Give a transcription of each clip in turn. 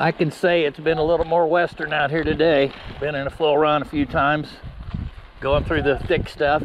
I can say it's been a little more western out here today. Been in a flow run a few times, going through the thick stuff.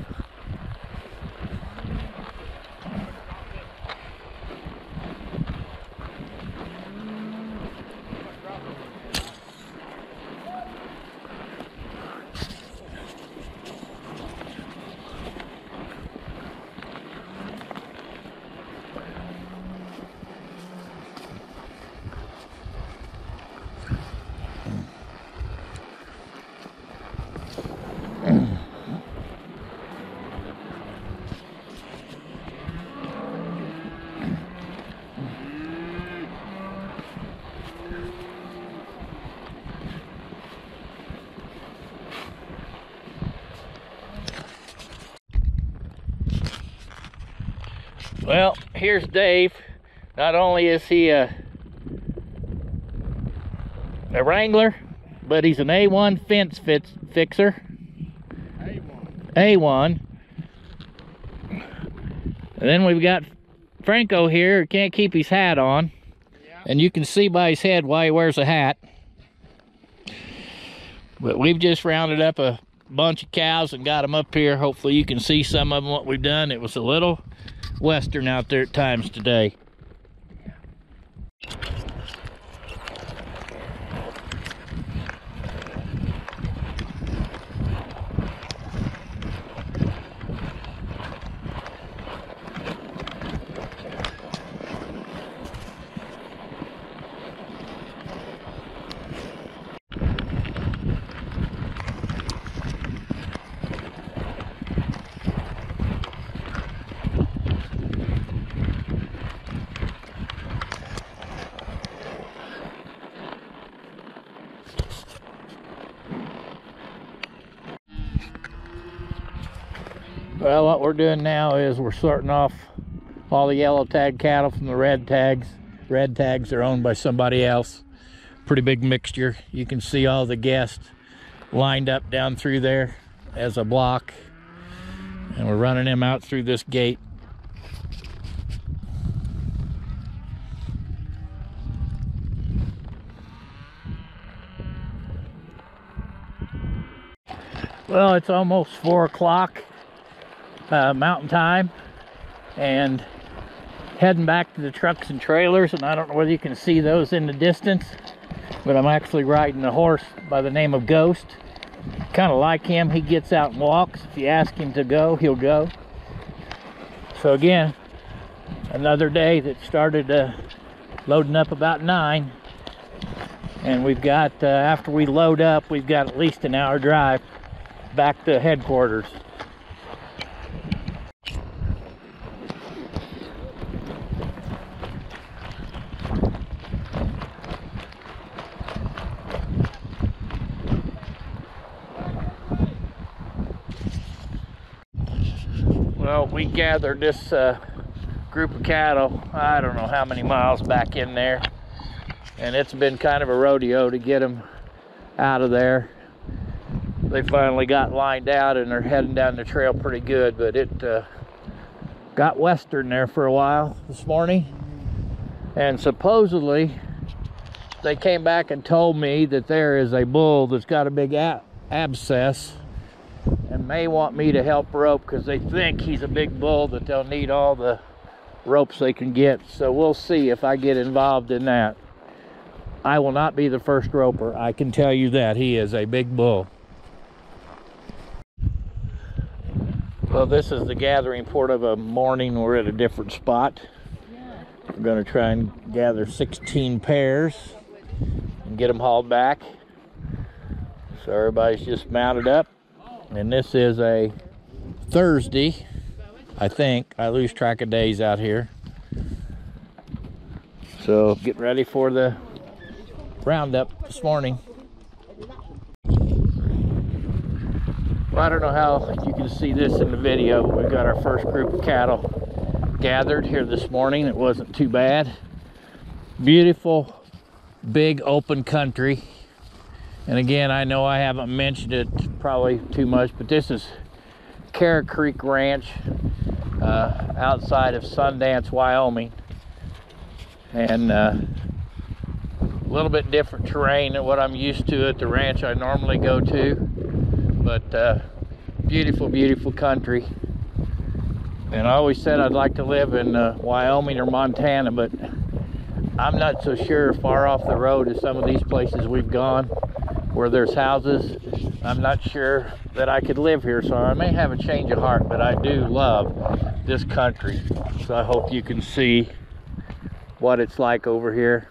Well, here's Dave. Not only is he a wrangler, but he's an A1 fence fixer. A1. And then we've got Franco here, who can't keep his hat on. Yeah. And you can see by his head why he wears a hat. But we've just rounded up a bunch of cows and got them up here. Hopefully you can see some of them, what we've done. It was a little western out there at times today. Well, what we're doing now is we're sorting off all the yellow tag cattle from the red tags. Red tags are owned by somebody else. Pretty big mixture. You can see all the guests lined up down through there as a block. And we're running them out through this gate. Well, it's almost 4 o'clock. Mountain time, and heading back to the trucks and trailers. And I don't know whether you can see those in the distance, but I'm actually riding a horse by the name of Ghost. Kind of like him. He gets out and walks. If you ask him to go, he'll go. So again, another day that started loading up about 9, and we've got after we load up, we've got at least an hour drive back to headquarters. Well, we gathered this group of cattle, I don't know how many miles back in there, and it's been kind of a rodeo to get them out of there. They finally got lined out and they're heading down the trail pretty good, but it got western there for a while this morning, and supposedly they came back and told me that there is a bull that's got a big abscess and may want me to help rope because they think he's a big bull that they'll need all the ropes they can get. So we'll see if I get involved in that. I will not be the first roper, I can tell you that. He is a big bull. Well, this is the gathering port of a morning. We're at a different spot. We're going to try and gather 16 pairs and get them hauled back. So everybody's just mounted up. And this is a Thursday, I think. I lose track of days out here. So get ready for the roundup this morning. Well, I don't know how you can see this in the video, but we've got our first group of cattle gathered here this morning. It wasn't too bad. Beautiful, big open country. And again, I know I haven't mentioned it probably too much, but this is Carrot Creek Ranch outside of Sundance, Wyoming. And little bit different terrain than what I'm used to at the ranch I normally go to, but beautiful, beautiful country. And I always said I'd like to live in Wyoming or Montana, but I'm not so sure far off the road as some of these places we've gone where there's houses. I'm not sure that I could live here, so I may have a change of heart, but I do love this country. So I hope you can see what it's like over here.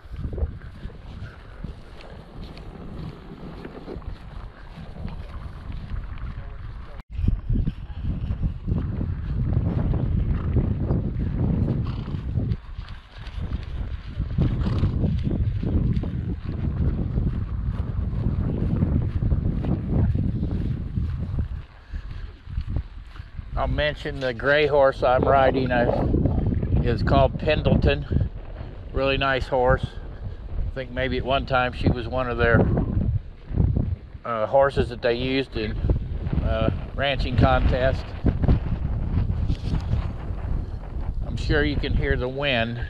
I'll mention the gray horse I'm riding is called Pendleton. Really nice horse. I think maybe at one time she was one of their horses that they used in ranching contest. I'm sure you can hear the wind.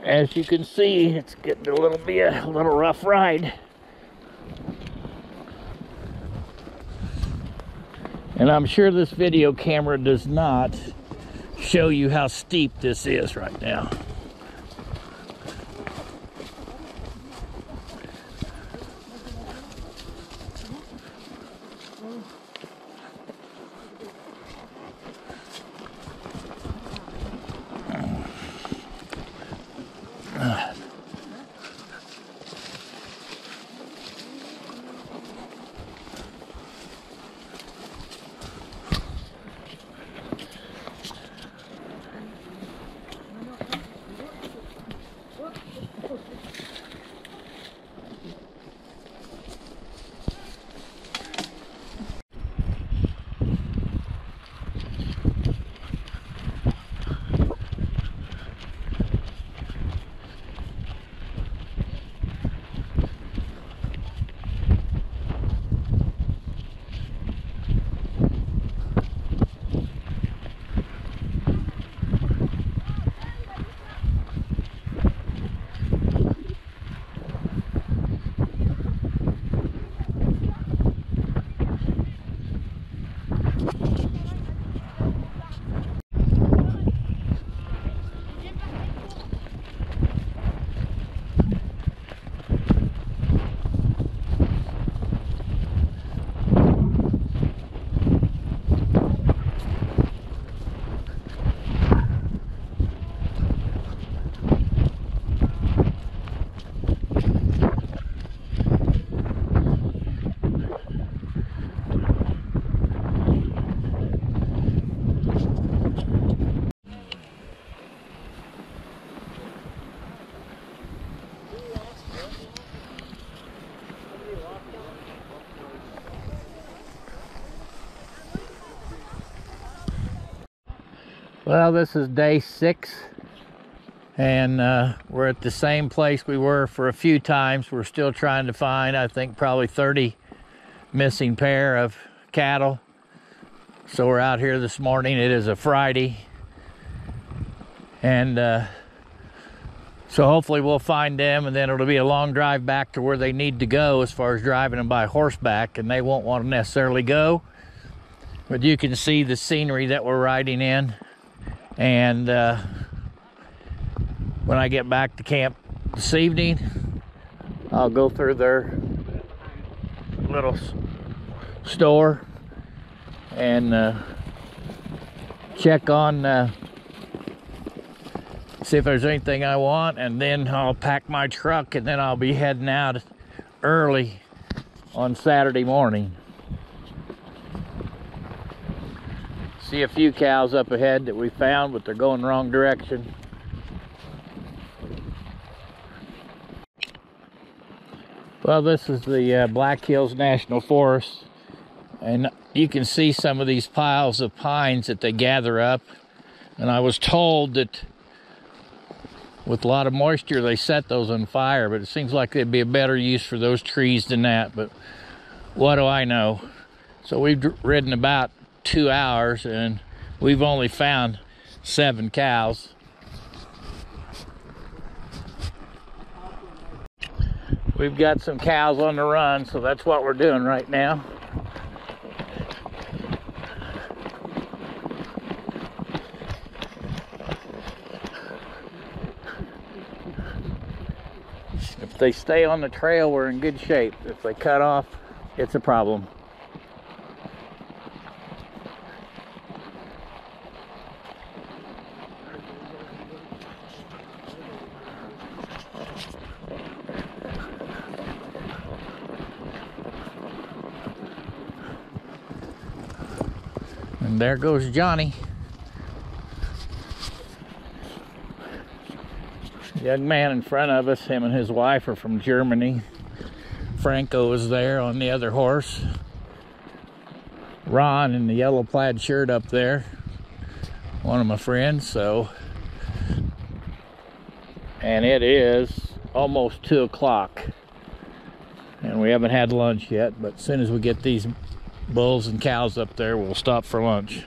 As you can see, it's getting to be a little rough ride. And I'm sure this video camera does not show you how steep this is right now. Well, this is day 6, and we're at the same place we were for a few times. We're still trying to find, I think, probably 30 missing pair of cattle. So we're out here this morning. It is a Friday, and so hopefully we'll find them, and then it'll be a long drive back to where they need to go as far as driving them by horseback, and they won't want to necessarily go. But you can see the scenery that we're riding in. And when I get back to camp this evening, I'll go through their little store and check on see if there's anything I want, and then I'll pack my truck, and then I'll be heading out early on Saturday morning. See a few cows up ahead that we found, but they're going the wrong direction. Well, this is the Black Hills National Forest, and you can see some of these piles of pines that they gather up. And I was told that with a lot of moisture, they set those on fire, but it seems like there'd be a better use for those trees than that, but what do I know? So we've ridden about 2 hours, and we've only found 7 cows. We've got some cows on the run, so that's what we're doing right now. If they stay on the trail, we're in good shape. If they cut off, it's a problem. And there goes Johnny. The young man in front of us, him and his wife are from Germany. Franco is there on the other horse. Ron in the yellow plaid shirt up there, one of my friends. So, and it is almost 2 o'clock, and we haven't had lunch yet, but as soon as we get these bulls and cows up there, we'll stop for lunch.